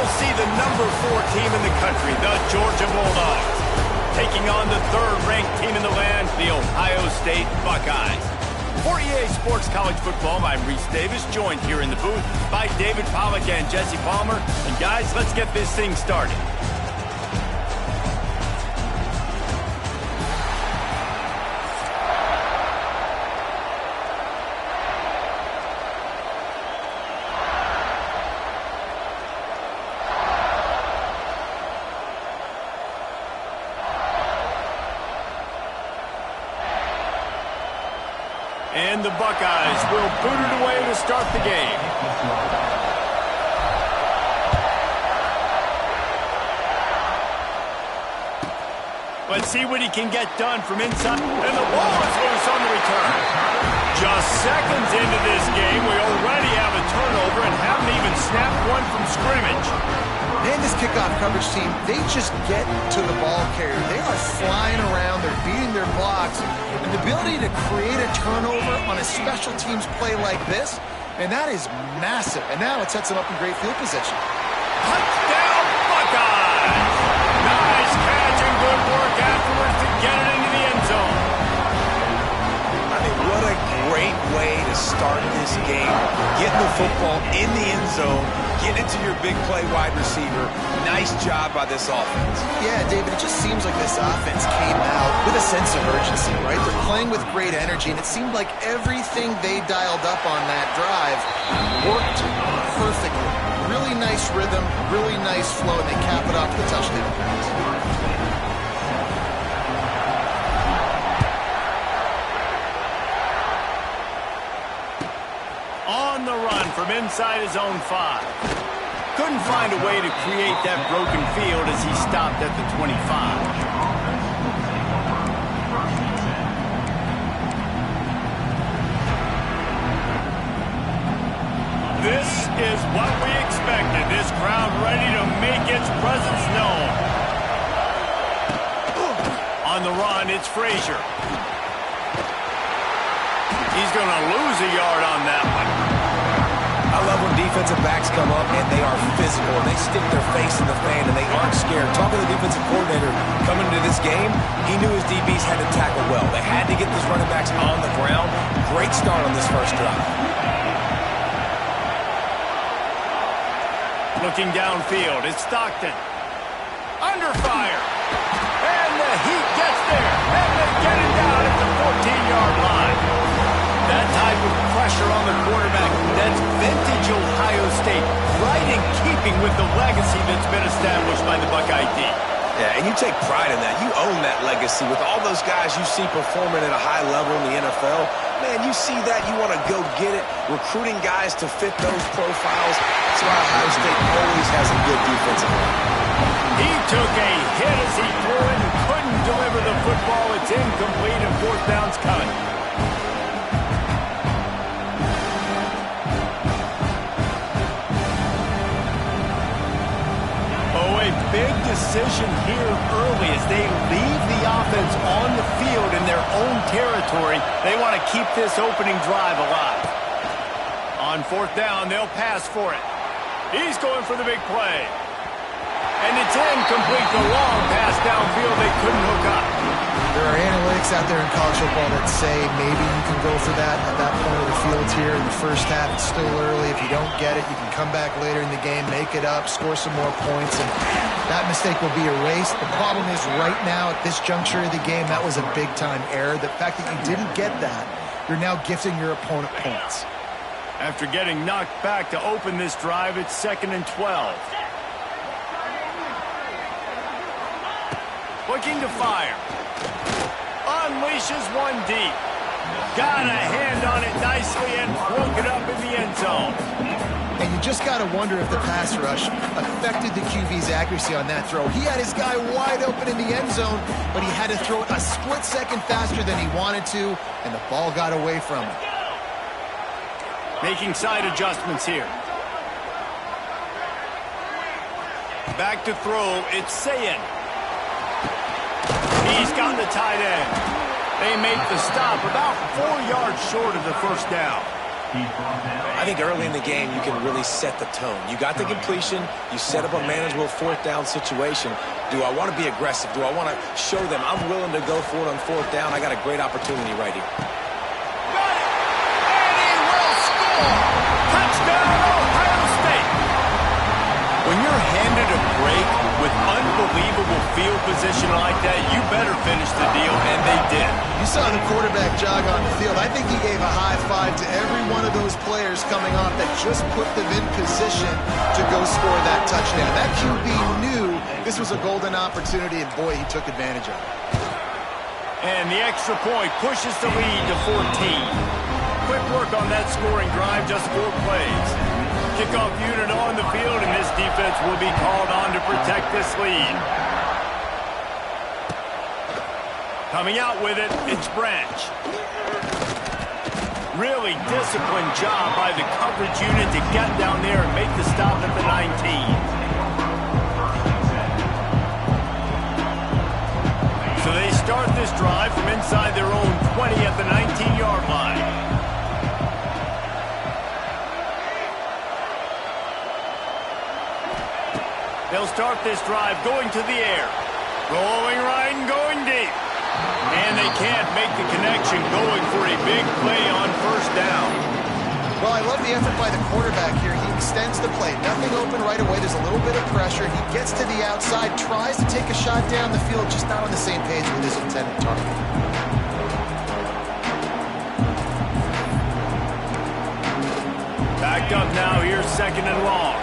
we'll see the #4 team in the country, the Georgia Bulldogs, taking on the 3rd-ranked team in the land, the Ohio State Buckeyes. For EA Sports College Football, I'm Reese Davis, joined here in the booth by David Pollack and Jesse Palmer. And guys, let's get this thing started. And the Buckeyes will boot it away to start the game. Let's see what he can get done from inside. And the ball is loose on the return. Just seconds into this game, we already have a turnover and haven't even snapped one from scrimmage. Man, this kickoff coverage team, they just get to the ball carrier. They are flying around. They're beating their blocks. And the ability to create a turnover on a special teams play like this, and that is massive. And now it sets them up in great field position. Touchdown, Buckeyes! Nice catch and good work afterwards to get it into the end zone. I mean, what a great way to start this game. Getting the football in the end zone, getting it to your big play wide receiver. Nice job by this offense. Yeah, David, it just seems like this offense came out with a sense of urgency, right? They're playing with great energy, and it seemed like everything they dialed up on that drive worked perfectly. Really nice rhythm, really nice flow, and they cap it off to the touchdown pass. On the run from inside his own 5. Couldn't find a way to create that broken field as he stopped at the 25. This is what we expected. This crowd ready to make its presence known. On the run, it's Frazier. He's going to lose a yard on that one. I love when defensive backs come up and they are physical. They stick their face in the fan and they aren't scared. Talking to the defensive coordinator coming into this game, he knew his DBs had to tackle well. They had to get these running backs on the ground. Great start on this first drive. Looking downfield, it's Stockton. Under fire. And the Heat gets there. And they get it down at the 14-yard line. That type of pressure on the quarterback, that's vintage Ohio State, right in keeping with the legacy that's been established by the Buckeye team. Yeah, and you take pride in that. You own that legacy with all those guys you see performing at a high level in the NFL. Man, you see that, you want to go get it, recruiting guys to fit those profiles. That's why Ohio State always has a good defensive line. He took a hit as he threw it and couldn't deliver the football. It's incomplete and 4th down's coming. A big decision here early as they leave the offense on the field in their own territory. They want to keep this opening drive alive. On 4th down, they'll pass for it. He's going for the big play. And it's incomplete. The long pass downfield, they couldn't hook up. There are analytics out there in college football that say maybe you can go for that at that point of the field here in the first half. It's still early. If you don't get it, you can come back later in the game, make it up, score some more points, and that mistake will be erased. The problem is right now at this juncture of the game, that was a big-time error. The fact that you didn't get that, you're now gifting your opponent points. After getting knocked back to open this drive, it's 2nd and 12. Looking to fire. Unleashes one deep. Got a hand on it nicely and broke it up in the end zone. And you just got to wonder if the pass rush affected the QB's accuracy on that throw. He had his guy wide open in the end zone, but he had to throw it a split second faster than he wanted to, and the ball got away from him. Making side adjustments here. Back to throw, it's Sayin. He's got the tight end. They make the stop about 4 yards short of the first down. I think early in the game, you can really set the tone. You got the completion. You set up a manageable fourth down situation. Do I want to be aggressive? Do I want to show them I'm willing to go for it on fourth down? I got a great opportunity right here. Got it! And he will score! Touchdown, Ohio State! When you're handed a break with unbelievable field position like that, you better finish the deal, and they did. You saw the quarterback jog on the field. I think he gave a high five to every one of those players coming off that just put them in position to go score that touchdown. That QB knew this was a golden opportunity, and boy, he took advantage of it. And the extra point pushes the lead to 14. Quick work on that scoring drive, just 4 plays. Kickoff unit on the field, and this defense will be called on to protect this lead. Coming out with it, it's Branch. Really disciplined job by the coverage unit to get down there and make the stop at the 19. So they start this drive from inside their own 20 at the 19-yard line. They'll start this drive going to the air. Rolling right and going deep. And they can't make the connection, going for a big play on first down. Well, I love the effort by the quarterback here. He extends the play. Nothing open right away. There's a little bit of pressure. He gets to the outside, tries to take a shot down the field, just not on the same page with his intended target. Backed up now. Here's 2nd and long.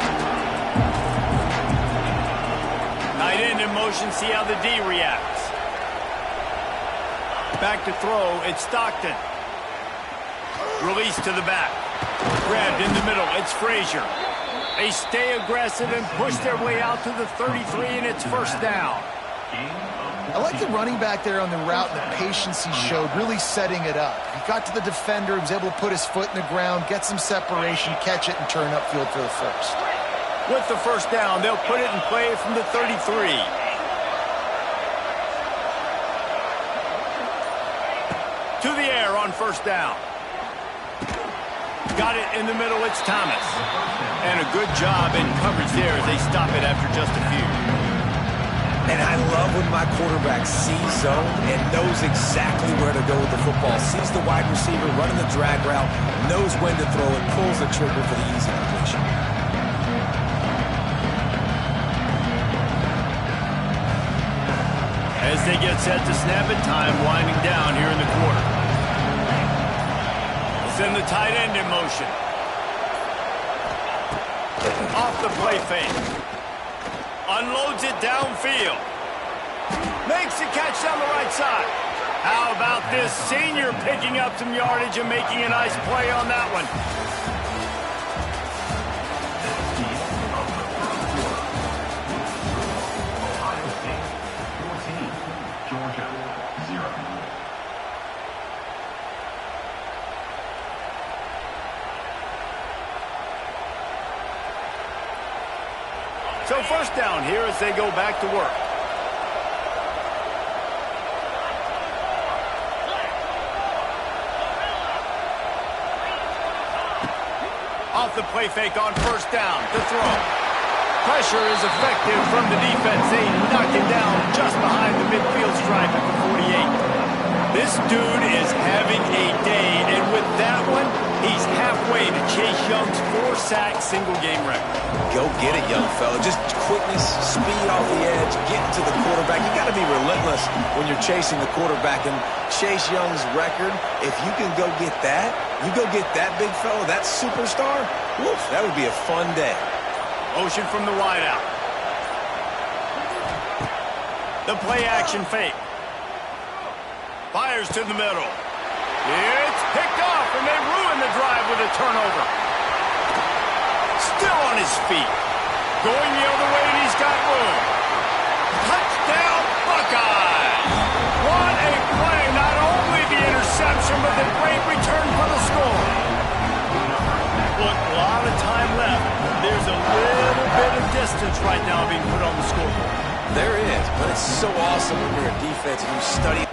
Tight end in motion. See how the D reacts. Back to throw. It's Stockton. Release to the back. Grabbed in the middle. It's Frazier. They stay aggressive and push their way out to the 33, and it's first down. I like the running back there on the route and the patience he showed, really setting it up. He got to the defender, he was able to put his foot in the ground, get some separation, catch it, and turn upfield for the first. With the first down, they'll put it in play from the 33. To the air on first down. Got it in the middle, it's Thomas. And a good job in coverage there as they stop it after just a few. And I love when my quarterback sees zone and knows exactly where to go with the football. Sees the wide receiver running the drag route, knows when to throw it, pulls the trigger for the easy completion. As they get set to snap it, time winding down here in the quarter. Send the tight end in motion. Off the play fake. Unloads it downfield. Makes the catch down the right side. How about this senior picking up some yardage and making a nice play on that one? So first down here as they go back to work. Off the play fake on first down to throw. Pressure is effective from the defense. They knock it down just behind the midfield stripe at the 48. This dude is having a day, and with that one, he's halfway to Chase Young's 4-sack single-game record. Go get it, young fella. Just quickness, speed off the edge, getting to the quarterback. You got to be relentless when you're chasing the quarterback. And Chase Young's record, if you can go get that, you go get that big fella, that superstar, woof, that would be a fun day. Motion from the wideout. The play-action fake. Fires to the middle. It's picked off, and they ruin the drive with a turnover. Still on his feet. Going the other way, and he's got room. Touchdown, Buckeyes! What a play. Not only the interception, but the great return for the score. Look, a lot of time left. There's a little bit of distance right now being put on the scoreboard. There is, but it's so awesome when you're a defense and you study.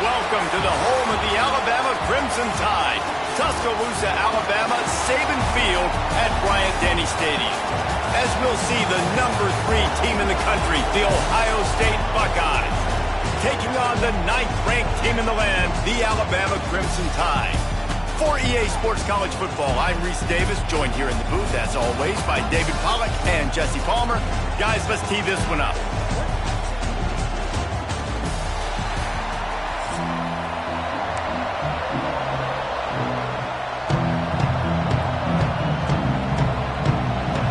Welcome to the home of the Alabama Crimson Tide. Tuscaloosa, Alabama, Saban Field at Bryant-Denny Stadium. As we'll see, the number 3 team in the country, the Ohio State Buckeyes, taking on the 9th-ranked team in the land, the Alabama Crimson Tide. For EA Sports College Football, I'm Reese Davis, joined here in the booth, as always, by David Pollack and Jesse Palmer. Guys, let's tee this one up.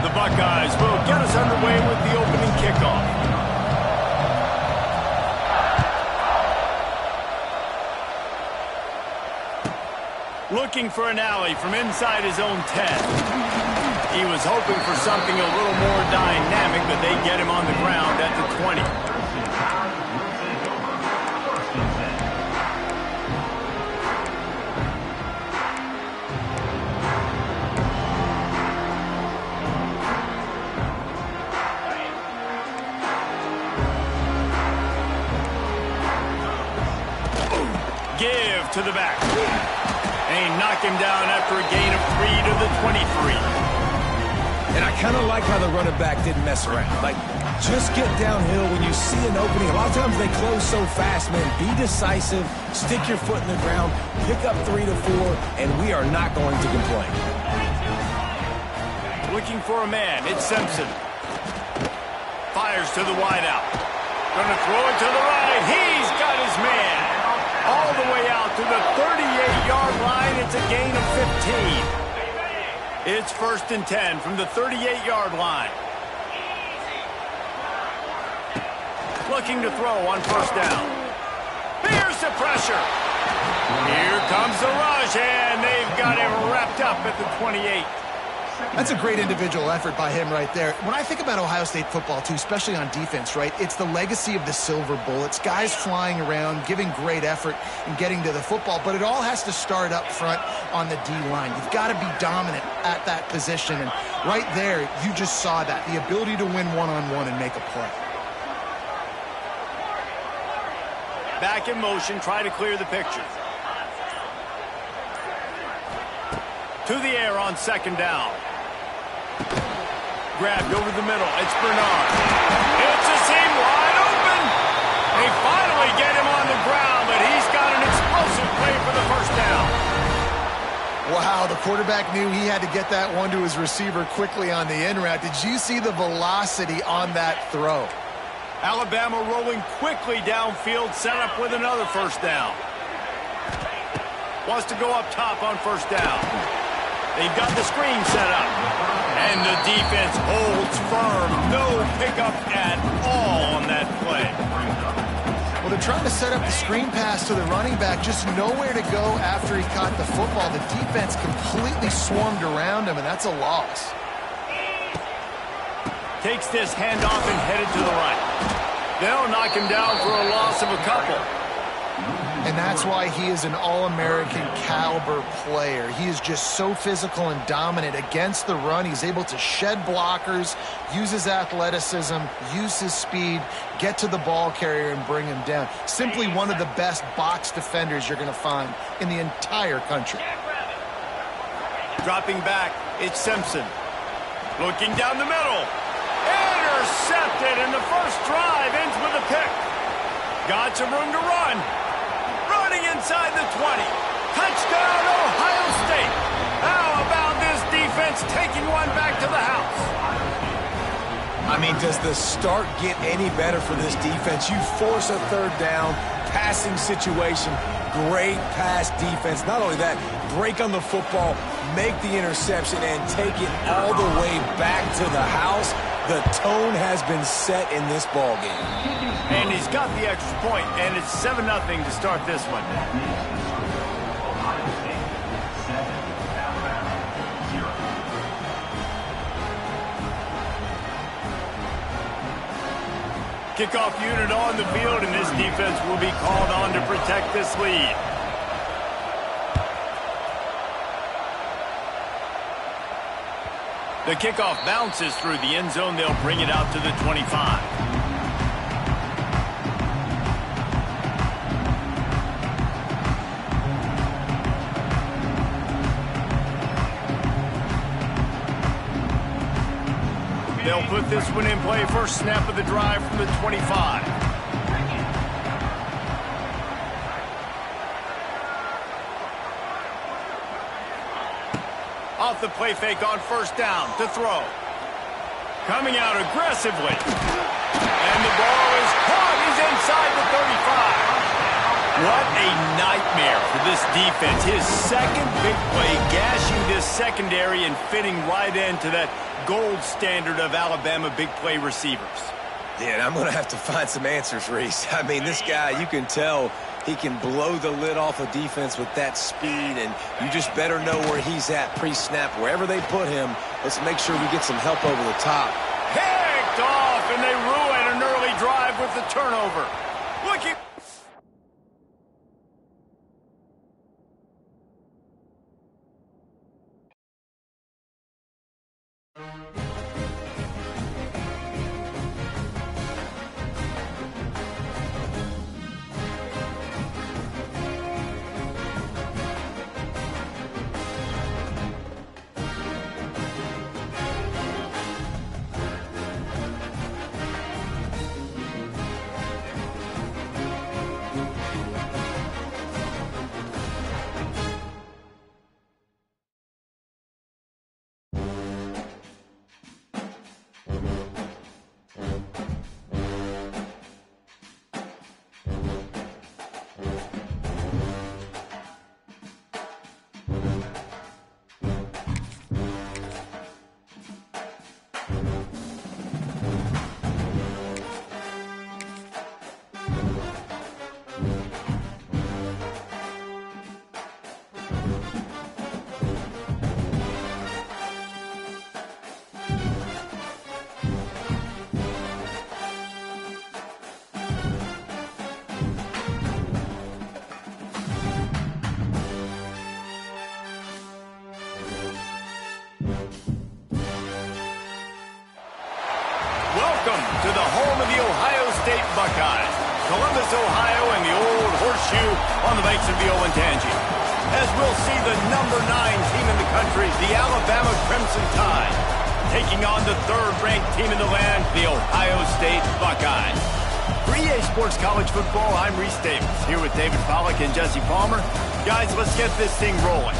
The Buckeyes will get us underway with the opening kickoff. Looking for an alley from inside his own 10. He was hoping for something a little more dynamic, but they get him on the ground at the 20. Give to the back. They knock him down after a gain of 3 to the 23. And I kind of like how the running back didn't mess around. Like, just get downhill when you see an opening. A lot of times they close so fast, man. Be decisive, stick your foot in the ground, pick up 3 to 4, and we are not going to complain. Looking for a man, it's Simpson. Fires to the wideout. Gonna throw it to the right. He's got his man. All the way out to the 38-yard line. It's a gain of 15. It's 1st and 10 from the 38-yard line. Looking to throw on 1st down. Here's the pressure. Here comes the rush, and they've got him wrapped up at the 28. That's a great individual effort by him right there. When I think about Ohio State football, too, especially on defense, right, it's the legacy of the Silver Bullets, guys flying around, giving great effort and getting to the football, but it all has to start up front on the D-line. You've got to be dominant at that position, and right there, you just saw that, the ability to win one-on-one and make a play. Back in motion, try to clear the picture. To the air on 2nd down. Grabbed over the middle. It's Bernard. It's a seam wide open. They finally get him on the ground, but he's got an explosive play for the 1st down. Wow, the quarterback knew he had to get that one to his receiver quickly on the in route. Did you see the velocity on that throw? Alabama rolling quickly downfield, set up with another 1st down. Wants to go up top on 1st down. They've got the screen set up. And the defense holds firm. No pickup at all on that play. Well, they're trying to set up the screen pass to the running back. Just nowhere to go after he caught the football. The defense completely swarmed around him, and that's a loss. Takes this handoff and headed to the right. They'll knock him down for a loss of a couple. And that's why he is an All-American caliber player. He is just so physical and dominant against the run. He's able to shed blockers, use his athleticism, use his speed, get to the ball carrier and bring him down. Simply one of the best box defenders you're going to find in the entire country. Dropping back, it's Simpson. Looking down the middle. Intercepted, and the first drive ends with a pick. Got some room to run. Running inside the 20. Touchdown, Ohio State. How about this defense taking one back to the house? I mean, does the start get any better for this defense? You force a 3rd down, passing situation, great pass defense. Not only that, break on the football, make the interception, and take it all the way back to the house. The tone has been set in this ball game. And he's got the extra point, and it's 7-0 to start this one. Kickoff unit on the field, and this defense will be called on to protect this lead. The kickoff bounces through the end zone. They'll bring it out to the 25. They'll put this one in play. First snap of the drive from the 25. off the play fake on first down to throw. Coming out aggressively. And the ball is caught. He's inside the 35. What a nightmare for this defense. His second big play, gashing this secondary and fitting right into that gold standard of Alabama big play receivers. Yeah, and I'm going to have to find some answers, Reese. I mean, this guy, you can tell he can blow the lid off a defense with that speed, and you just better know where he's at pre-snap. Wherever they put him, let's make sure we get some help over the top. Picked off, and they ruin an early drive with the turnover. Looking... Welcome to the home of the Ohio State Buckeyes, Columbus, Ohio, and the old horseshoe on the banks of the Olentangy. As we'll see the #9 team in the country, the Alabama Crimson Tide, taking on the third-ranked team in the land, the Ohio State Buckeyes. For EA Sports College Football, I'm Reese Davis, here with David Pollack and Jesse Palmer. Guys, let's get this thing rolling.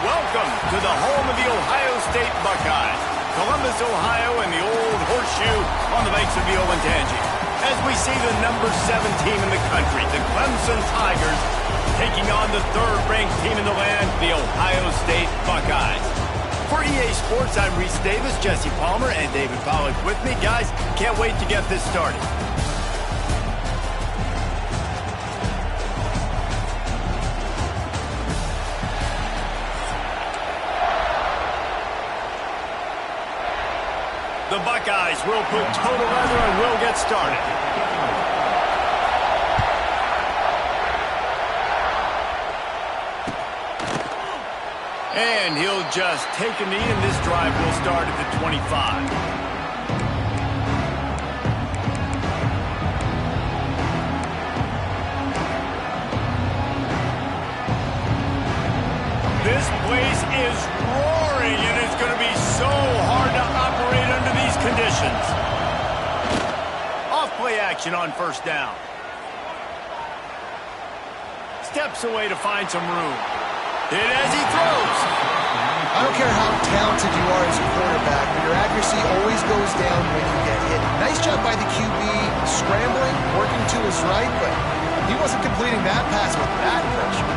Welcome to the home of the Ohio State Buckeyes, Columbus, Ohio, and the old horseshoe on the banks of the Olentangy. As we see the #7 team in the country, the Clemson Tigers, taking on the third-ranked team in the land, the Ohio State Buckeyes. For EA Sports, I'm Reese Davis, Jesse Palmer, and David Pollack with me. Guys, can't wait to get this started. The Buckeyes will put total leather and will get started. And he'll just take a knee, and this drive will start at the 25. This place is roaring, and it's going to be so hard to operate under these conditions. Off play action on first down. Steps away to find some room. Hit as he throws. I don't care how talented you are as a quarterback, but your accuracy always goes down when you get hit. Nice job by the QB, scrambling, working to his right, but he wasn't completing that pass with that pressure.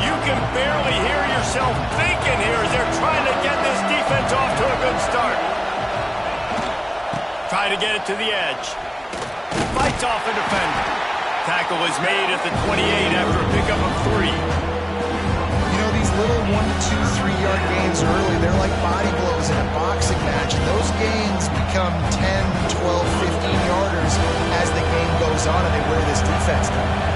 You can barely hear yourself thinking here as they're trying to get this defense off to a good start. Try to get it to the edge. Fights off a defender. Tackle is made at the 28 after a pickup of 3. You know, these little 1 to 2, 3-yard gains early, they're like body blows in a boxing match, and those gains become 10, 12, 15-yarders as the game goes on and they wear this defense down.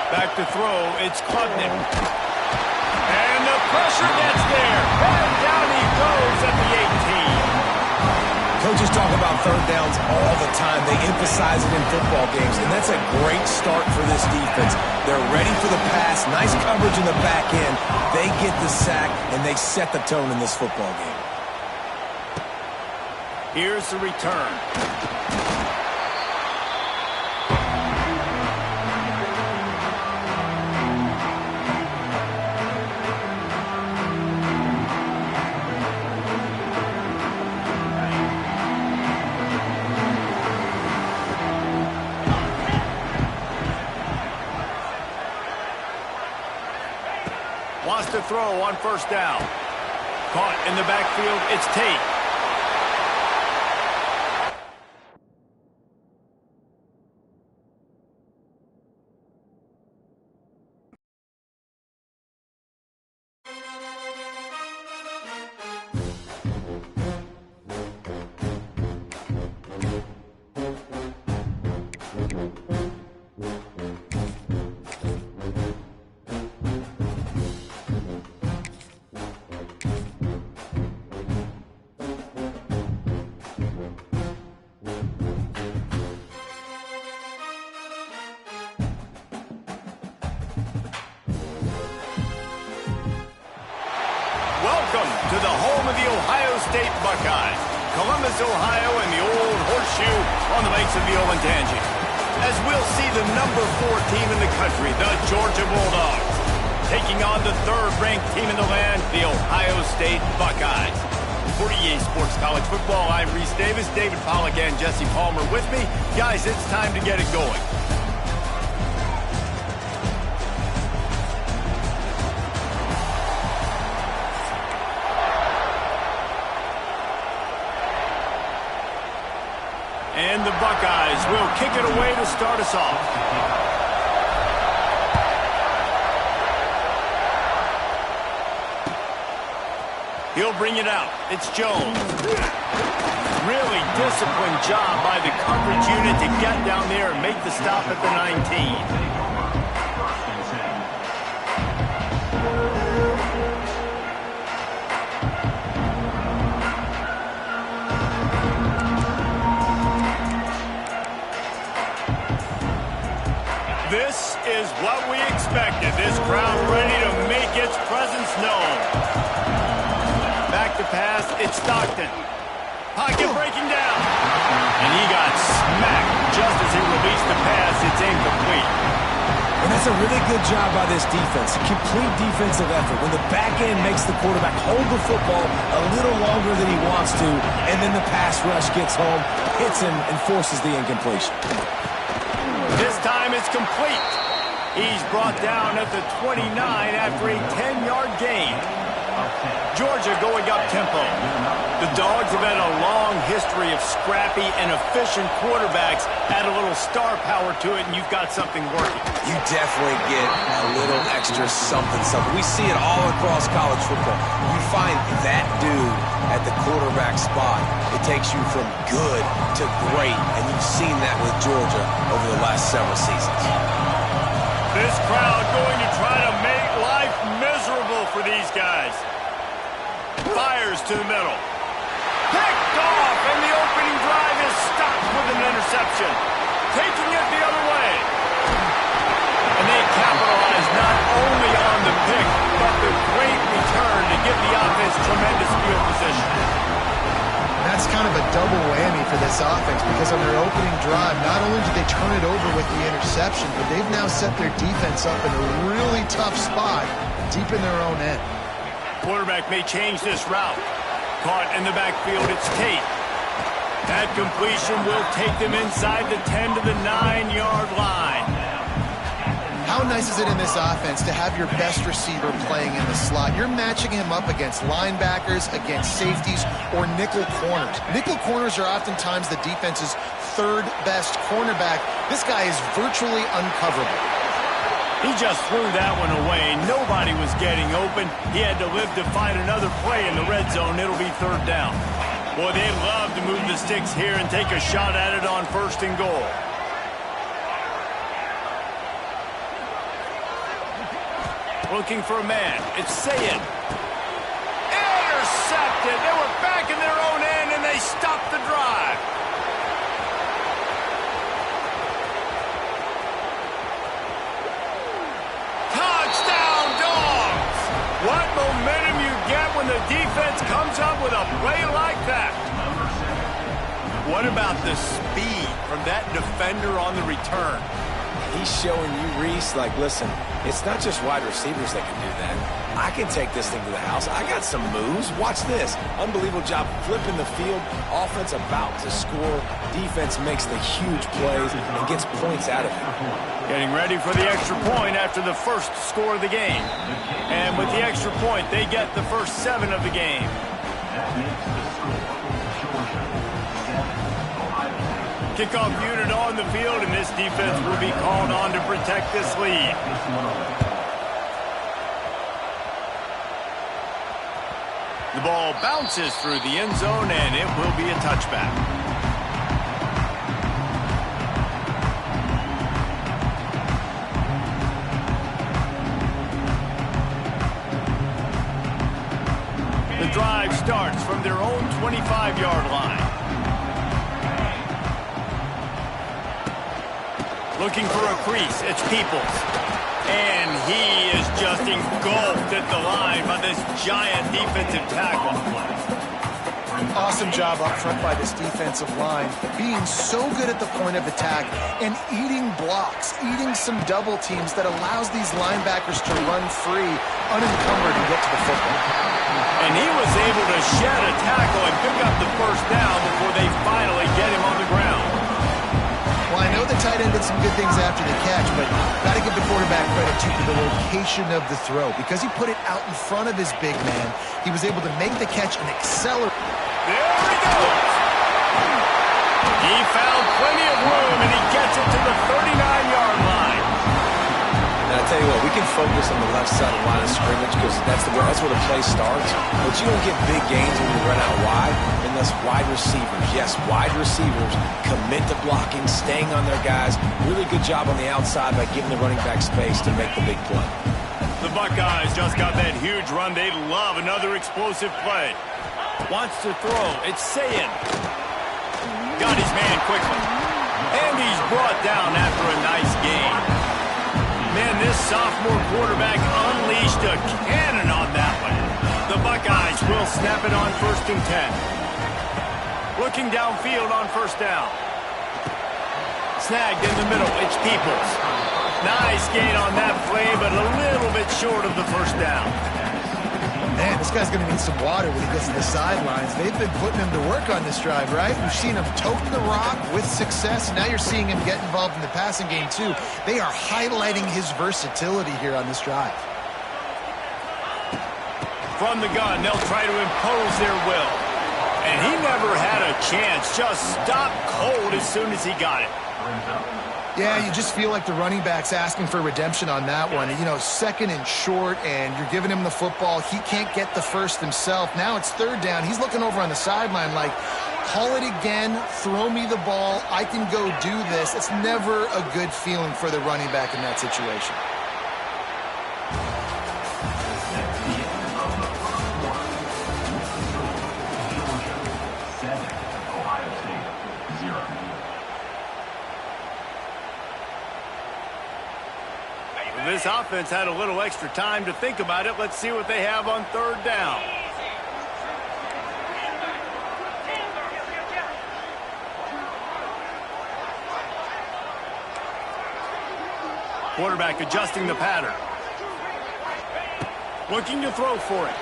Back to throw, it's Klubnik. And the pressure gets there. And down he goes at the 18. Coaches talk about third downs all the time. They emphasize it in football games, and that's a great start for this defense. They're ready for the pass, nice coverage in the back end. They get the sack, and they set the tone in this football game. Here's the return. Wants to throw on first down. Caught in the backfield, it's Tate. Welcome to the home of the Ohio State Buckeyes. Columbus, Ohio, and the old horseshoe on the banks of the Olentangy. As we'll see the number 4 team in the country, the Georgia Bulldogs, taking on the third-ranked team in the land, the Ohio State Buckeyes. For EA Sports College Football, I'm Reese Davis, David Pollack, and Jesse Palmer with me. Guys, it's time to get it going. And the Buckeyes will kick it away to start us off. He'll bring it out. It's Jones. Really disciplined job by the coverage unit to get down there and make the stop at the 19. This is what we expected. This crowd ready to make its presence known. Back to pass, it's Stockton. Pocket breaking down. And he got smacked just as he released the pass. It's incomplete. And that's a really good job by this defense. Complete defensive effort. When the back end makes the quarterback hold the football a little longer than he wants to, and then the pass rush gets home, hits him, and forces the incompletion. This time it's complete. He's brought down at the 29 after a 10-yard gain. Georgia going up tempo. The Dogs have had a long history of scrappy and efficient quarterbacks. Add a little star power to it, and you've got something working. You definitely get a little extra something. We see it all across college football. You find that dude at the quarterback spot. It takes you from good to great, and you've seen that with Georgia over the last several seasons. This crowd going to try to make life miserable for these guys. Fires to the middle. Picked off, and the opening drive is stopped with an interception. Taking it the other way. And they capitalize not only on the pick, but the great return to give the offense tremendous field position. That's kind of a double whammy for this offense because on their opening drive, not only did they turn it over with the interception, but they've now set their defense up in a really tough spot deep in their own end. Quarterback may change this route. Caught in the backfield, it's Tate. That completion will take them inside the 10 to the 9-yard line. How nice is it in this offense to have your best receiver playing in the slot? You're matching him up against linebackers, against safeties, or nickel corners. Nickel corners are oftentimes the defense's third best cornerback. This guy is virtually uncoverable. He just threw that one away. Nobody was getting open. He had to live to find another play in the red zone. It'll be third down. Boy, they'd love to move the sticks here and take a shot at it on 1st and goal. Looking for a man. It's Sayin. Intercepted. They were back in their own end, and they stopped the drive. Touchdown, Dogs! What momentum you get when the defense comes up with a play like that. What about the speed from that defender on the return? He's showing you, Reese, like, listen, it's not just wide receivers that can do that. I can take this thing to the house. I got some moves. Watch this. Unbelievable job flipping the field. Offense about to score. Defense makes the huge plays and gets points out of it. Getting ready for the extra point after the first score of the game. And with the extra point, they get the first 7 of the game. Kickoff unit on the field, and this defense will be called on to protect this lead. The ball bounces through the end zone, and it will be a touchback. The drive starts from their own 25-yard line. Looking for a crease, it's Peoples. And he is just engulfed at the line by this giant defensive tackle. Awesome job up front by this defensive line, being so good at the point of attack and eating blocks, eating some double teams that allows these linebackers to run free, unencumbered, and get to the football. And he was able to shed a tackle and pick up the first down before they finally get him on the ground. Well, I know the tight end did some good things after the catch, but got to give the quarterback credit, too, for the location of the throw. Because he put it out in front of his big man, he was able to make the catch and accelerate. There he goes! He found plenty of room, and he gets it to the 39-yard line. Now, I'll tell you what, we can focus on the left side of the line of scrimmage because that's where the play starts. But you don't get big gains when you run out wide unless wide receivers, yes, wide receivers, commit to blocking, staying on their guys. Really good job on the outside by giving the running back space to make the big play. The Buckeyes just got that huge run. They'd love another explosive play. Wants to throw. It's Sayin. Got his man quickly. And he's brought down after a nice game. Man, this sophomore quarterback unleashed a cannon on that one. The Buckeyes will snap it on 1st and 10. Looking downfield on 1st down. Snagged in the middle. It's Peoples. Nice gain on that play, but a little bit short of the 1st down. Man, this guy's going to need some water when he gets to the sidelines. They've been putting him to work on this drive, right? We've seen him tote the rock with success, and now you're seeing him get involved in the passing game, too. They are highlighting his versatility here on this drive. From the gun, they'll try to impose their will. And he never had a chance. Just stopped cold as soon as he got it. Yeah, you just feel like the running back's asking for redemption on that one. You know, 2nd and short, and you're giving him the football. He can't get the first himself. Now it's 3rd down. He's looking over on the sideline like, call it again, throw me the ball, I can go do this. It's never a good feeling for the running back in that situation. This offense had a little extra time to think about it. Let's see what they have on 3rd down. Quarterback adjusting the pattern. Looking to throw for it.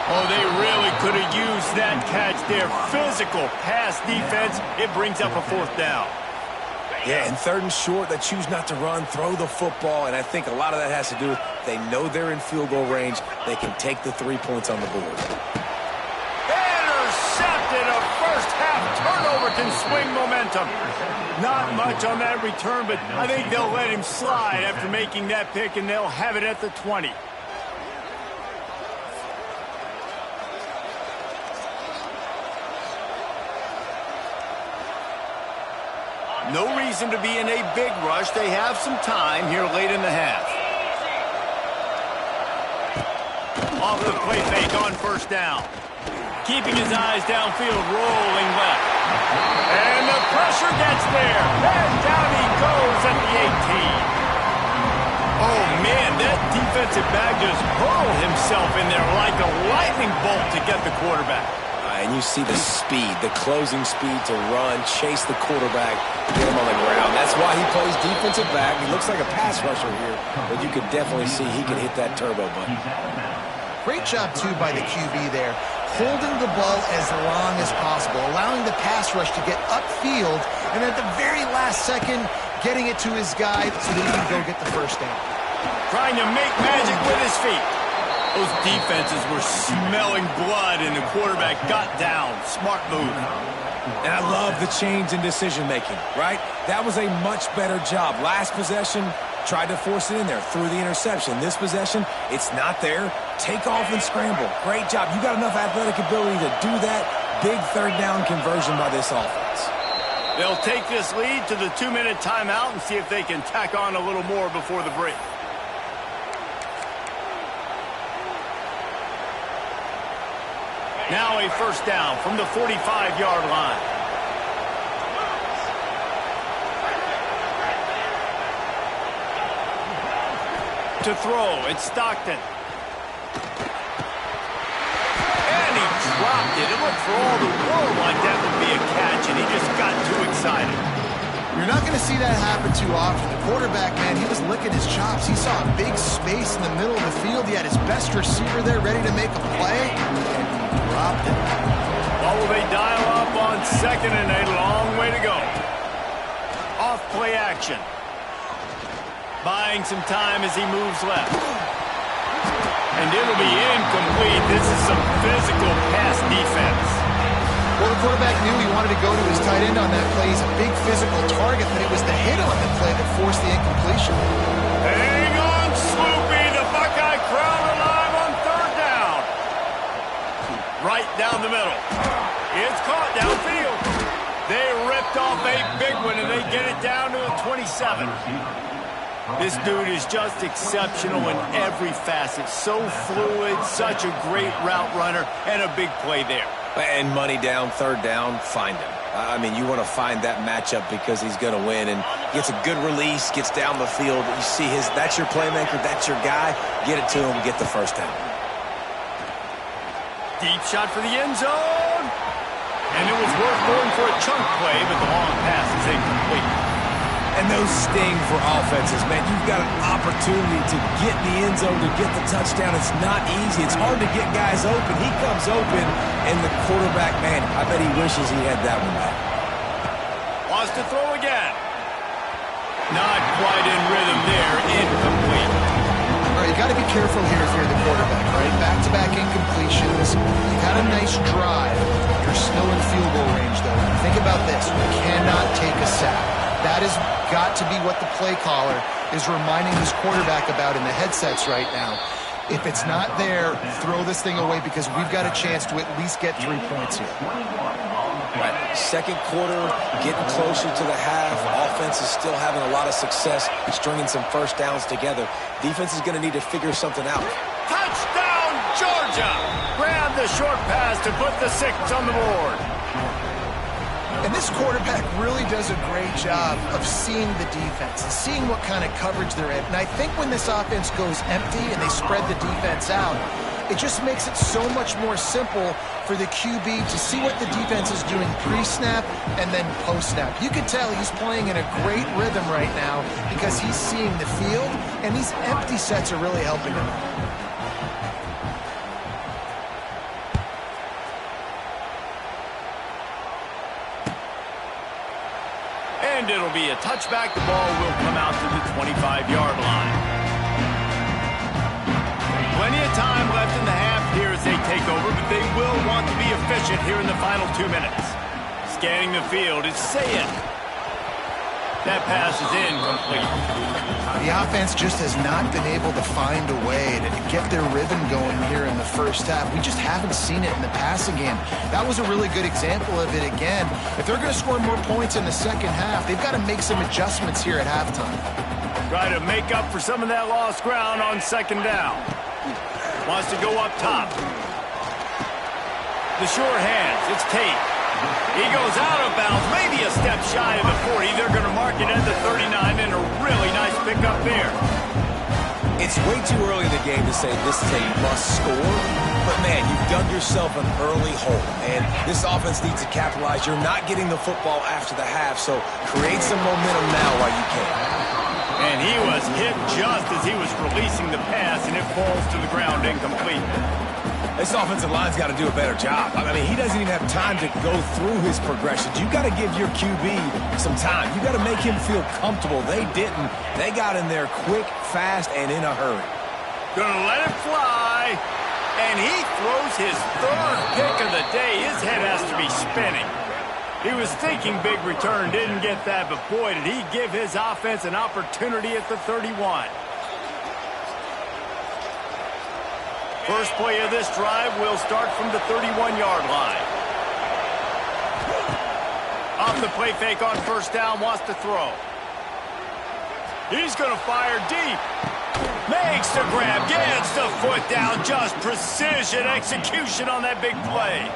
Oh, they really could have used that catch there. Physical pass defense. It brings up a 4th down. Yeah, and 3rd and short, they choose not to run, throw the football, and I think a lot of that has to do with they know they're in field goal range. They can take the 3 points on the board. Intercepted. A first-half turnover can swing momentum. Not much on that return, but I think they'll let him slide after making that pick, and they'll have it at the 20. No reason to be in a big rush. They have some time here late in the half. Off the play fake on first down. Keeping his eyes downfield, rolling left. And the pressure gets there. And down he goes at the 18. Oh, man, that defensive back just hurled himself in there like a lightning bolt to get the quarterback. And you see the speed, the closing speed to run, chase the quarterback, get him on the ground. That's why he plays defensive back. He looks like a pass rusher here, but you could definitely see he can hit that turbo button. Great job, too, by the QB there, holding the ball as long as possible, allowing the pass rush to get upfield, and at the very last second, getting it to his guy so that he can go get the first down. Trying to make magic with his feet. Those defenses were smelling blood, and the quarterback got down. Smart move. And I love the change in decision-making, right? That was a much better job. Last possession, tried to force it in there, threw the interception. This possession, it's not there. Take off and scramble. Great job. You got enough athletic ability to do that. Big third down conversion by this offense. They'll take this lead to the 2-minute timeout and see if they can tack on a little more before the break. Now a first down from the 45-yard line. To throw, it's Stockton. And he dropped it. It looked for all the world like that would be a catch, and he just got too excited. You're not going to see that happen too often. The quarterback, man, he was licking his chops. He saw a big space in the middle of the field. He had his best receiver there ready to make a play, and he dropped it. Well, will they dial up on second and a long way to go? Off play action. Buying some time as he moves left. And it'll be incomplete. This is some physical pass defense. Well, the quarterback knew he wanted to go to his tight end on that play. He's a big physical target, but it was the hit on the play that forced the incompletion. Hang on, Sloopy. The Buckeye crowd alive on third down. Right down the middle. It's caught downfield. They ripped off a big one, and they get it down to a 27. This dude is just exceptional in every facet. So fluid, such a great route runner, and a big play there. And money down, third down, find him. I mean, you want to find that matchup because he's going to win and gets a good release, gets down the field. You see that's your playmaker, that's your guy. Get it to him, get the first down. Deep shot for the end zone. And it was worth going for a chunk play, but the long pass is incomplete. And those sting for offenses, man. You've got an opportunity to get in the end zone, to get the touchdown. It's not easy. It's hard to get guys open. He comes open, and the quarterback, man, I bet he wishes he had that one back. Wants to throw again. Not quite in rhythm there. Incomplete. All right, you got to be careful here if you're the quarterback, right? Back-to-back incompletions. You got a nice drive. You're still in field goal range, though. Think about this. You cannot take a sack. That has got to be what the play caller is reminding his quarterback about in the headsets right now. If it's not there, throw this thing away because we've got a chance to at least get 3 points here. Right. Second quarter, getting closer to the half. Offense is still having a lot of success stringing some first downs together. Defense is going to need to figure something out. Touchdown, Georgia! Grab the short pass to put the 6 on the board. And this quarterback really does a great job of seeing the defense and seeing what kind of coverage they're in. And I think when this offense goes empty and they spread the defense out, it just makes it so much more simple for the QB to see what the defense is doing pre-snap and then post-snap. You can tell he's playing in a great rhythm right now because he's seeing the field, and these empty sets are really helping him. And it'll be a touchback. The ball will come out to the 25-yard line. Plenty of time left in the half here as they take over, but they will want to be efficient here in the final 2 minutes. Scanning the field, it's Sayed. That pass is incomplete. The offense just has not been able to find a way to get their rhythm going here in the first half. We just haven't seen it in the passing game. That was a really good example of it again. If they're going to score more points in the second half, they've got to make some adjustments here at halftime. Try to make up for some of that lost ground on second down. Wants to go up top. The sure hands. It's Tate. He goes out of bounds, maybe a step shy of the 40. They're going to mark it at the 39, and a really nice pickup there. It's way too early in the game to say this is a must score, but man, you've dug yourself an early hole, and this offense needs to capitalize. You're not getting the football after the half, so create some momentum now while you can. And he was hit just as he was releasing the pass, and it falls to the ground incomplete. This offensive line's got to do a better job. I mean, he doesn't even have time to go through his progressions. You got to give your QB some time. You got to make him feel comfortable. They didn't. They got in there quick, fast, and in a hurry. Gonna let it fly. And he throws his third pick of the day. His head has to be spinning. He was thinking big return, didn't get that, but boy, did he give his offense an opportunity at the 31. First play of this drive will start from the 31-yard line. Off the play fake on first down, wants to throw. He's going to fire deep. Makes the grab, gets the foot down. Just precision execution on that big play.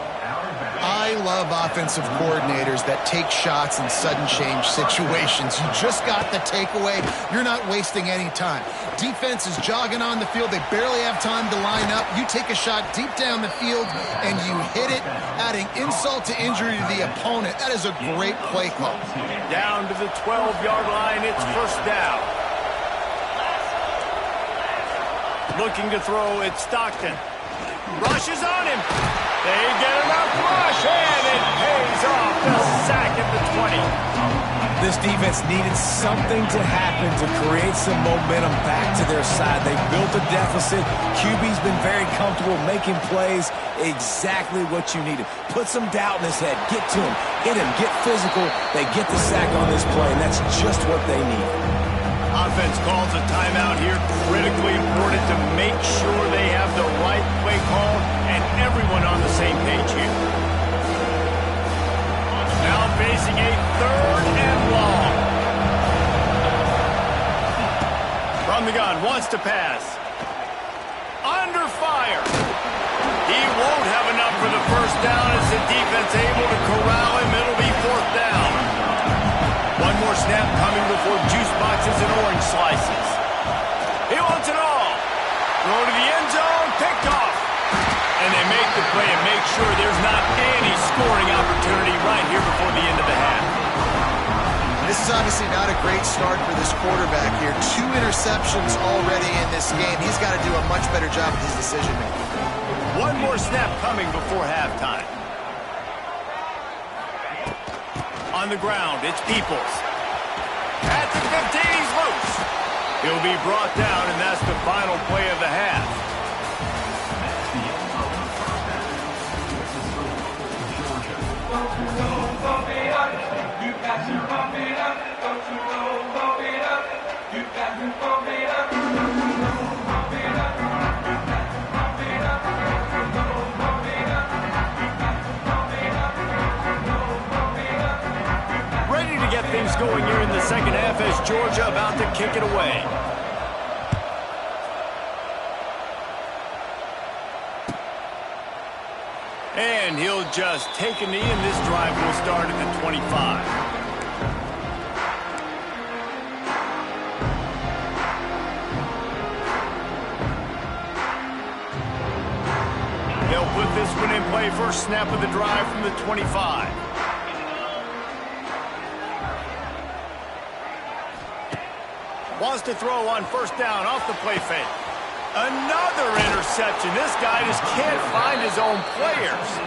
I love offensive coordinators that take shots in sudden change situations. You just got the takeaway. You're not wasting any time. Defense is jogging on the field. They barely have time to line up. You take a shot deep down the field, and you hit it, adding insult to injury to the opponent. That is a great play call. Down to the 12-yard line. It's first down. Looking to throw, it's Stockton. Rushes on him. They get enough rush, and it pays off. The sack at the 20. This defense needed something to happen to create some momentum back to their side. They built a deficit. QB's been very comfortable making plays. Exactly what you needed. Put some doubt in his head. Get to him. Hit him. Get physical. They get the sack on this play, and that's just what they need. Offense calls a timeout here. Critically important to make sure they have the right play call and everyone on the same page here. Now facing a third and long. From the gun, wants to pass. Under fire. He won't have enough for the first down as the defense able to corral him. It'll be fourth down. One more snap coming before juice boxes and orange slices. He wants it all. Throw to the end zone, picked off. And they make the play and make sure there's not any scoring opportunity right here before the end of the half. This is obviously not a great start for this quarterback here. 2 interceptions already in this game. He's got to do a much better job with his decision-making. One more snap coming before halftime. On the ground, it's Peoples. At the 15, he's loose. He'll be brought down, and that's the final play of the half. Things going here in the second half as Georgia about to kick it away. And he'll just take a knee, and this drive will start at the 25. They'll put this one in play. First snap of the drive from the 25. Wants to throw on first down off the play fake. Another interception. This guy just can't find his own players.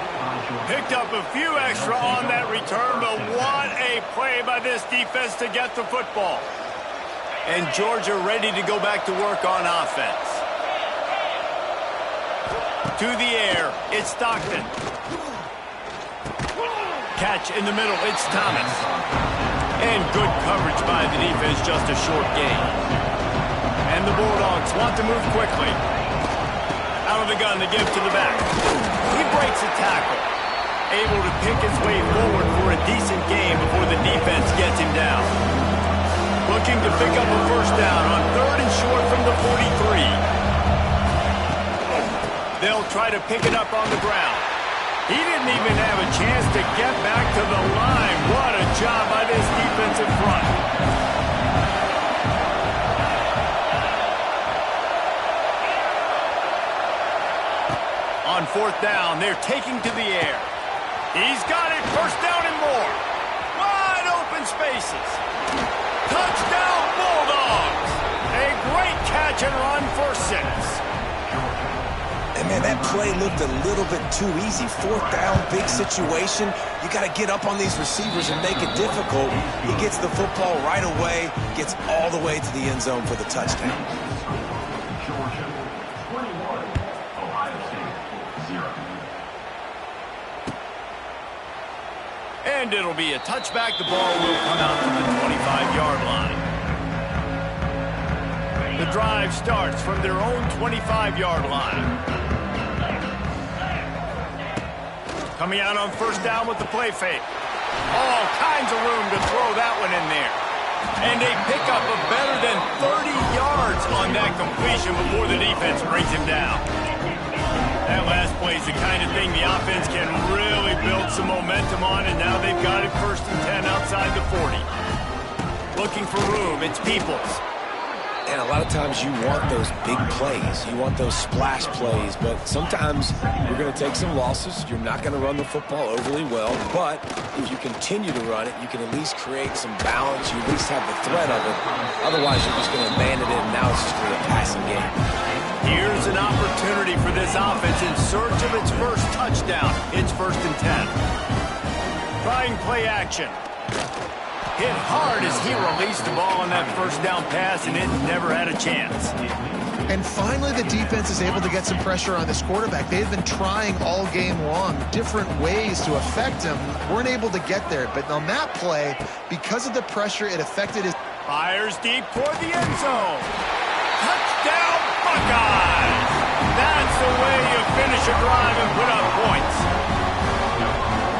Picked up a few extra on that return, but what a play by this defense to get the football. And Georgia ready to go back to work on offense. To the air, it's Stockton. Catch in the middle, it's Thomas. And good coverage by the defense, just a short gain. And the Bulldogs want to move quickly. Out of the gun, to give to the back. He breaks a tackle. Able to pick his way forward for a decent game before the defense gets him down. Looking to pick up a first down on third and short from the 43. try to pick it up on the ground. He didn't even have a chance to get back to the line. What a job by this defensive front. On fourth down, they're taking to the air. He's got it. First down and more. Wide open spaces. Touchdown, Bulldogs. A great catch and run for 6. And, man, that play looked a little bit too easy. Fourth down, big situation. You got to get up on these receivers and make it difficult. He gets the football right away, gets all the way to the end zone for the touchdown. And it'll be a touchback. The ball will come out to the 25-yard line. The drive starts from their own 25-yard line. Coming out on first down with the play fake. All kinds of room to throw that one in there. And they pick up a better than 30 yards on that completion before the defense brings him down. That last play is the kind of thing the offense can really build some momentum on, and now they've got it 1st and 10 outside the 40. Looking for room, it's Peoples. And a lot of times you want those big plays. You want those splash plays. But sometimes you're going to take some losses. You're not going to run the football overly well. But if you continue to run it, you can at least create some balance. You at least have the threat of it. Otherwise, you're just going to abandon it, and now it's just going to be a passing game. Here's an opportunity for this offense in search of its first touchdown. It's 1st and 10. Trying play action. Hit hard as he released the ball on that first down pass, and it never had a chance. And finally, the defense is able to get some pressure on this quarterback. They've been trying all game long different ways to affect him. Weren't able to get there. But on that play, because of the pressure, it affected his... Fires deep toward the end zone. Touchdown, Buckeyes! That's the way you finish a drive and put up points.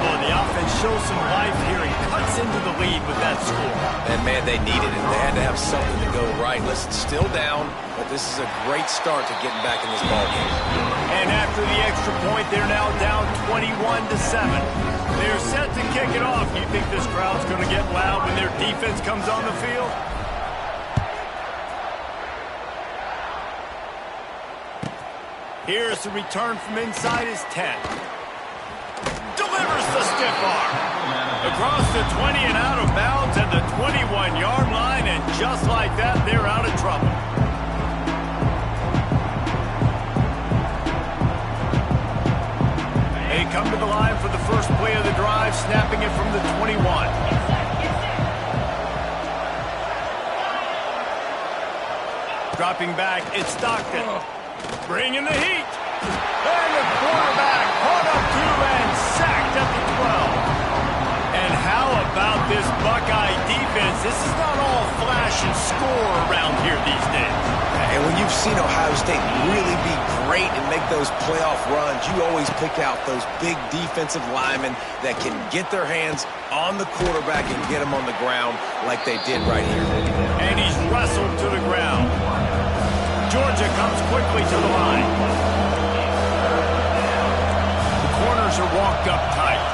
Well, the offense shows some life here and cuts into the lead with that score. And, man, they needed it. They had to have something to go right. Listen, still down, but this is a great start to getting back in this ballgame. And after the extra point, they're now down 21-7. They're set to kick it off. You think this crowd's going to get loud when their defense comes on the field? Here's the return from inside his 10. Delivers the stiff arm. Across the 20 and out of bounds at the 21-yard line, and just like that, they're out of trouble. They come to the line for the first play of the drive, snapping it from the 21. Dropping back, it's Stockton. Bringing the heat. And the quarterback caught up to and sacked at the 12. And how about this Buckeye defense? This is not all flash and score around here these days. And when you've seen Ohio State really be great and make those playoff runs, you always pick out those big defensive linemen that can get their hands on the quarterback and get him on the ground like they did right here. And he's wrestled to the ground. Georgia comes quickly to the line. The corners are walked up tight.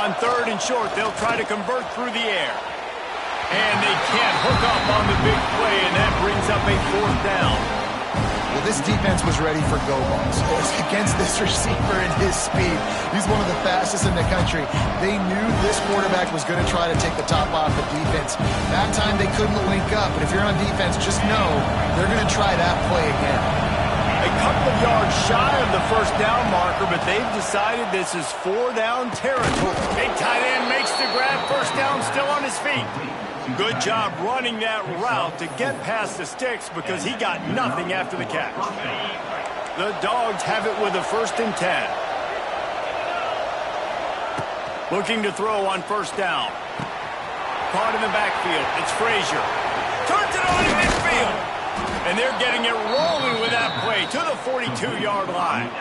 On 3rd and short, they'll try to convert through the air. And they can't hook up on the big play, and that brings up a 4th down. Well, this defense was ready for go balls. Against this receiver and his speed. He's one of the fastest in the country. They knew this quarterback was going to try to take the top off the defense. That time they couldn't link up, but if you're on defense, just know they're going to try that play again. A couple of yards shy of the first down marker, but they've decided this is 4-down territory. Big tight end makes the grab, first down, still on his feet. Good job running that route to get past the sticks because he got nothing after the catch. The Dogs have it with a 1st and 10. Looking to throw on first down. Caught in the backfield. It's Frazier. Turns it on in midfield. And they're getting it rolling with that play to the 42-yard line.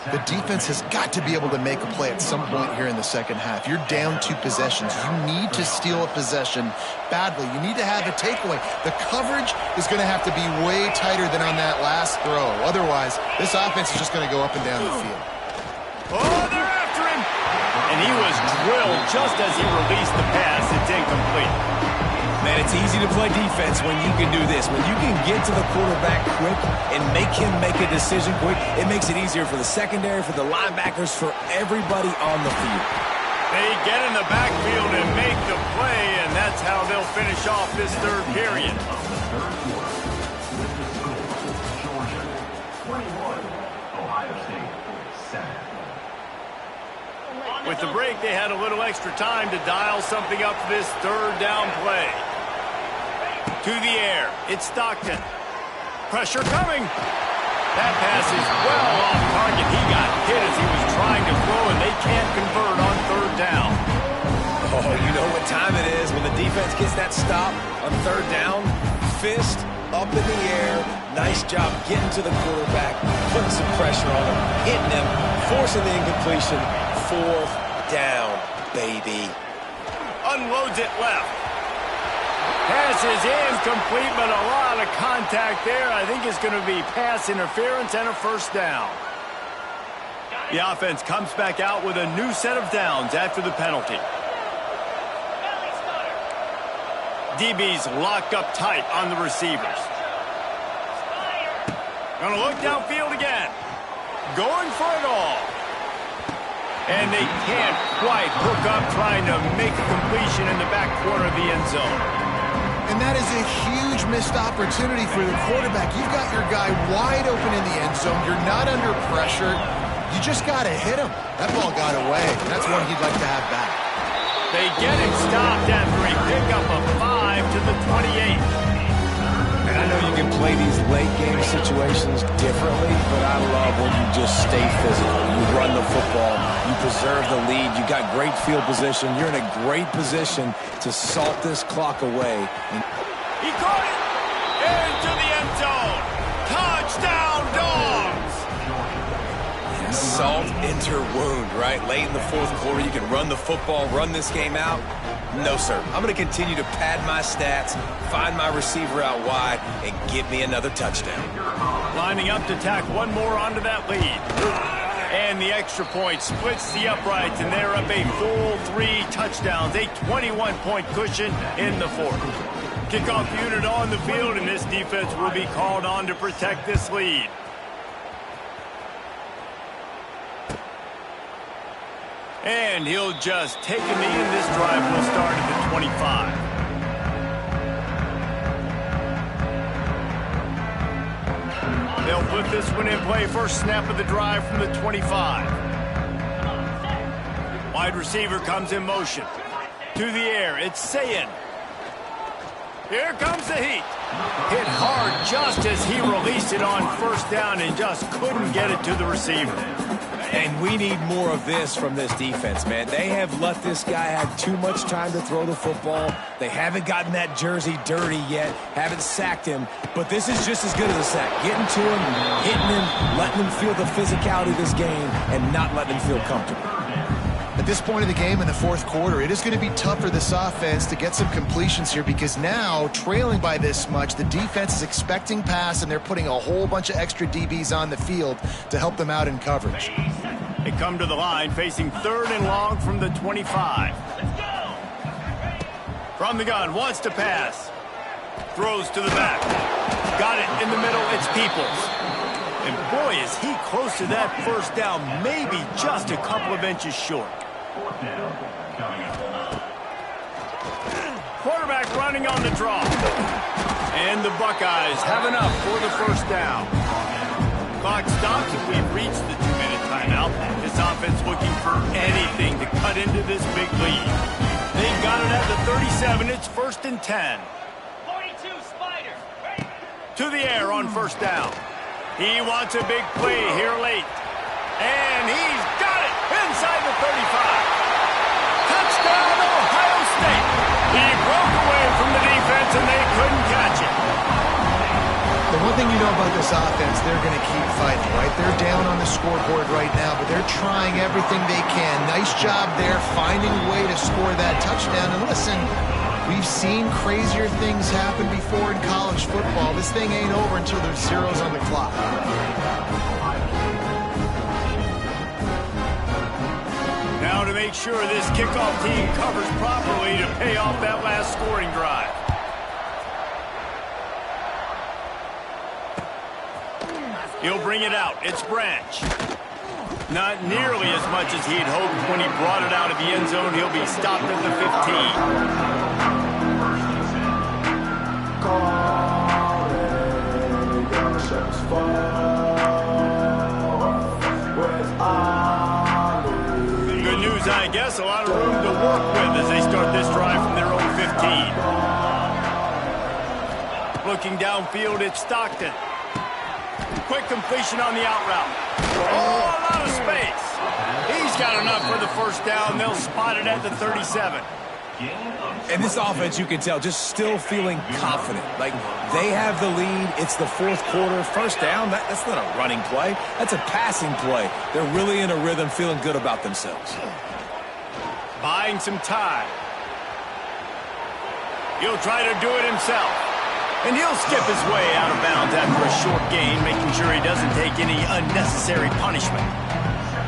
The defense has got to be able to make a play at some point here in the second half. You're down 2 possessions. You need to steal a possession badly. You need to have a takeaway. The coverage is going to have to be way tighter than on that last throw. Otherwise, this offense is just going to go up and down the field. Oh, they're after him! And he was drilled just as he released the pass. It's incomplete. Man, it's easy to play defense when you can do this. When you can get to the quarterback quick and make him make a decision quick, it makes it easier for the secondary, for the linebackers, for everybody on the field. They get in the backfield and make the play, and that's how they'll finish off this third period. With the break, they had a little extra time to dial something up for this third down play. To the air, it's Stockton. Pressure coming. That pass is well off target. He got hit as he was trying to throw, and they can't convert on third down. Oh, you know what time it is when the defense gets that stop on third down. Fist up in the air. Nice job getting to the quarterback, putting some pressure on him, hitting him, forcing the incompletion. Fourth down, baby. Unloads it left. Pass is incomplete, but a lot of contact there. I think it's going to be pass interference and a first down. The offense comes back out with a new set of downs after the penalty. DB's locked up tight on the receivers. Going to look downfield again. Going for it all. And they can't quite hook up trying to make a completion in the back corner of the end zone. And that is a huge missed opportunity for the quarterback. You've got your guy wide open in the end zone. You're not under pressure. You just got to hit him. That ball got away. That's one he'd like to have back. They get him stopped after a pickup of 5 to the 28. And I know you can play these late game situations differently, but I love when you just stay physical. You run the football, you preserve the lead, you got great field position, you're in a great position to salt this clock away. He caught it! Into the end zone! Touchdown, Dogs! Salt enter wound, right? Late in the fourth quarter, you can run the football, run this game out. No, sir. I'm going to continue to pad my stats, find my receiver out wide, and give me another touchdown. Lining up to tack one more onto that lead. And the extra point splits the uprights, and they're up a full 3 touchdowns, a 21-point cushion in the fourth. Kickoff unit on the field, and this defense will be called on to protect this lead. And he'll just take a knee, and this drive will start at the 25. They'll put this one in play. First snap of the drive from the 25. Wide receiver comes in motion. To the air, it's Sayin. Here comes the heat. Hit hard just as he released it on first down and just couldn't get it to the receiver. And we need more of this from this defense, man. They have let this guy have too much time to throw the football. They haven't gotten that jersey dirty yet, haven't sacked him, but this is just as good as a sack. Getting to him, hitting him, letting him feel the physicality of this game, and not letting him feel comfortable. At this point of the game in the fourth quarter, it is going to be tough for this offense to get some completions here because now, trailing by this much, the defense is expecting pass, and they're putting a whole bunch of extra DBs on the field to help them out in coverage. They come to the line facing 3rd and long from the 25. From the gun, wants to pass. Throws to the back. Got it in the middle, it's Peoples. And boy, is he close to that first down, maybe just a couple of inches short. Quarterback running on the draw. And the Buckeyes have enough for the first down. Clock stops and we've reached the 2-minute timeout. This offense looking for anything to cut into this big lead. They've got it at the 37. It's 1st and 10. 42 Spider. To the air on first down. He wants a big play here late. And he's got it inside the 35. Touchdown, Ohio State. He broke away from the defense and they couldn't catch it. The one thing you know about this offense, they're going to keep fighting, right? They're down on the scoreboard right now, but they're trying everything they can. Nice job there, finding a way to score that touchdown. And listen, we've seen crazier things happen before in college football. This thing ain't over until there's zeros on the clock. Now to make sure this kickoff team covers properly to pay off that last scoring drive. He'll bring it out. It's Branch. Not nearly as much as he'd hoped when he brought it out of the end zone. He'll be stopped at the 15. Good news, I guess. A lot of room to work with as they start this drive from their own 15. Looking downfield, it's Stockton. Quick completion on the out route. Oh, a lot of space. He's got enough for the first down. They'll spot it at the 37. And this offense, you can tell, just still feeling confident. Like, they have the lead. It's the fourth quarter. First down, that's not a running play. That's a passing play. They're really in a rhythm, feeling good about themselves. Buying some time. He'll try to do it himself. And he'll skip his way out of bounds after a short gain, making sure he doesn't take any unnecessary punishment.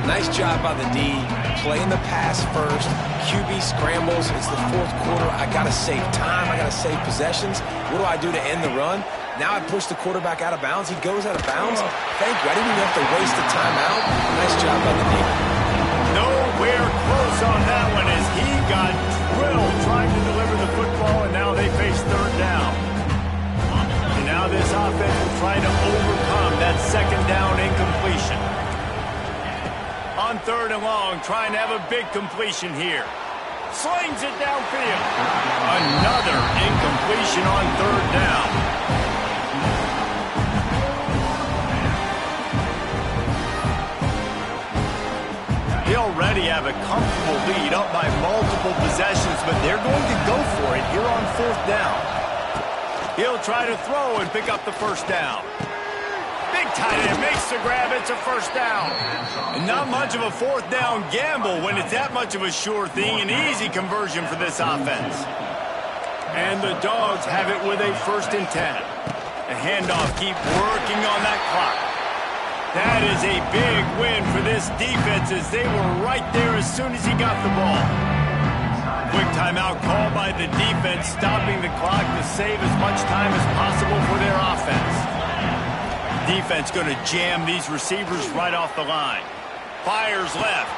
Nice job by the D, playing the pass first. QB scrambles. It's the fourth quarter. I got to save time. I got to save possessions. What do I do to end the run? Now I push the quarterback out of bounds. He goes out of bounds. Thank you. I didn't even have to waste the timeout. Nice job by the D. Nowhere close on that one as he got drilled trying to deliver the football, and now they face third down. Now this offense will try to overcome that second down incompletion. On third and long, trying to have a big completion here. Slings it downfield. Another incompletion on third down. They already have a comfortable lead up by multiple possessions, but they're going to go for it here on fourth down. He'll try to throw and pick up the first down. Big tight end makes the grab. It's a first down. And not much of a fourth down gamble when it's that much of a sure thing. An easy conversion for this offense. And the Dogs have it with a 1st and 10. The handoff, keep working on that clock. That is a big win for this defense as they were right there as soon as he got the ball. Quick timeout call by the defense, stopping the clock to save as much time as possible for their offense. Defense going to jam these receivers right off the line. Fires left.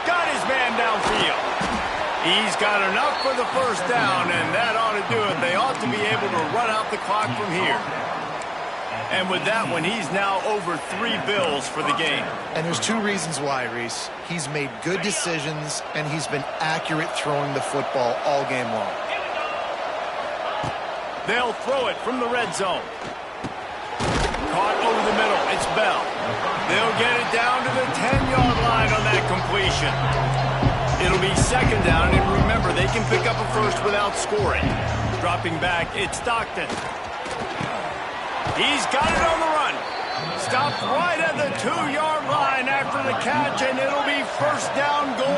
Got his man downfield. He's got enough for the first down, and that ought to do it. They ought to be able to run out the clock from here. And with that one, he's now over 3 bills for the game. And there's 2 reasons why, Reese. He's made good decisions, and he's been accurate throwing the football all game long. They'll throw it from the red zone. Caught over the middle. It's Bell. They'll get it down to the 10-yard line on that completion. It'll be second down, and remember, they can pick up a first without scoring. Dropping back, it's Stockton. He's got it on the run. Stopped right at the 2-yard line after the catch, and it'll be first down goal.